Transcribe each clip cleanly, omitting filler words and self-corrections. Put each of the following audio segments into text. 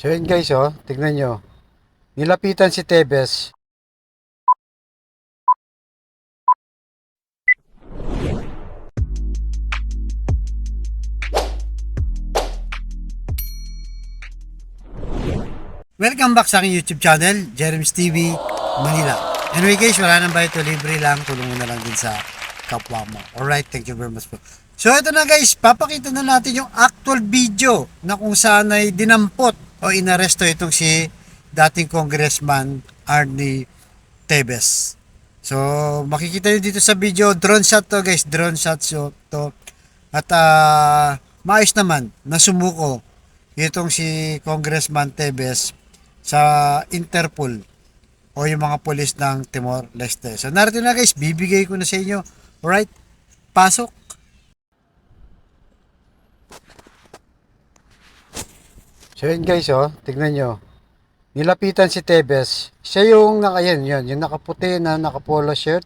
So yun guys, oh, tignan nyo. Nilapitan si Tebes. Welcome back sa aking YouTube channel, Jeremy's TV, Manila. Anyway guys, wala nang bayad to, libre lang. Tulong mo na lang din sa kapwa mo. Alright, thank you very much po. So ito na guys, papakita na natin yung actual video na kung saan ay dinampot o inaresto itong si dating Congressman Arnie Tebes. So makikita nyo dito sa video, drone shot to guys, drone shot to. At maayos naman na sumuko itong si Congressman Tebes sa Interpol o yung mga polis ng Timor-Leste. So narito na guys, bibigay ko na sa inyo. Alright, pasok. So yun guys, oh, tignan nyo. Nilapitan si Tebes. Siya yung yung nakaputi na nakapolo shirt.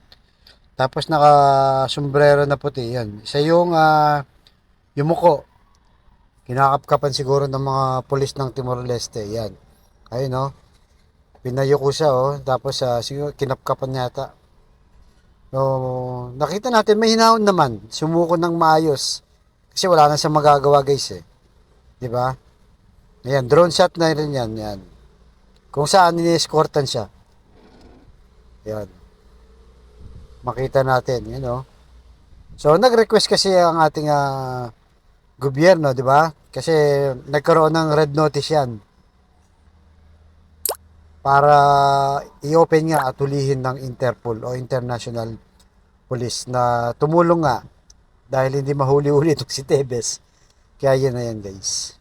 Tapos naka-sombrero na puti. Yan. Siya yung yumuko. Kinakapkapan siguro ng mga polis ng Timor-Leste. Yan. Ayun, no? Pinayo ko siya, oh. Tapos siguro kinapkapan yata. So, nakita natin may hinahon naman. Sumuko ng maayos. Kasi wala na siyang magagawa, guys, eh. 'Di ba? Ayan, drone shot na rin yan. Yan. Kung saan ini-escortan siya. Yan. Makita natin, you know. So, nag-request kasi ang ating gobyerno, 'di ba? Kasi nagkaroon ng red notice 'yan para i-open nga at tulihin ng Interpol o International Police na tumulong nga dahil hindi mahuli-huli itong si Tebes. Kaya yun na yan guys.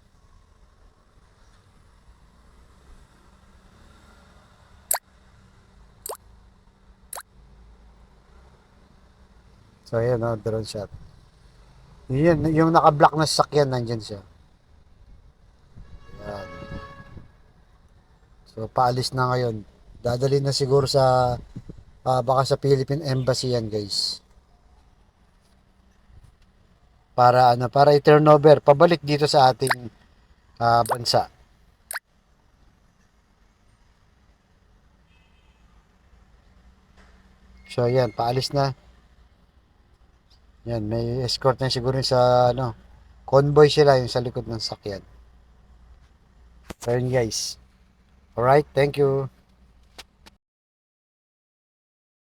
So ayan, no, drone shot. Yun, yung naka-block na sasakyan, nandyan siya. Ayan. So paalis na ngayon. Dadalhin na siguro sa baka sa Philippine Embassy yan guys. Para i-turn over pabalik dito sa ating bansa. So yan, paalis na. Yan, may escort na siguro sa convoy sila yung sa likod ng sakyan. So yun guys. Alright, thank you.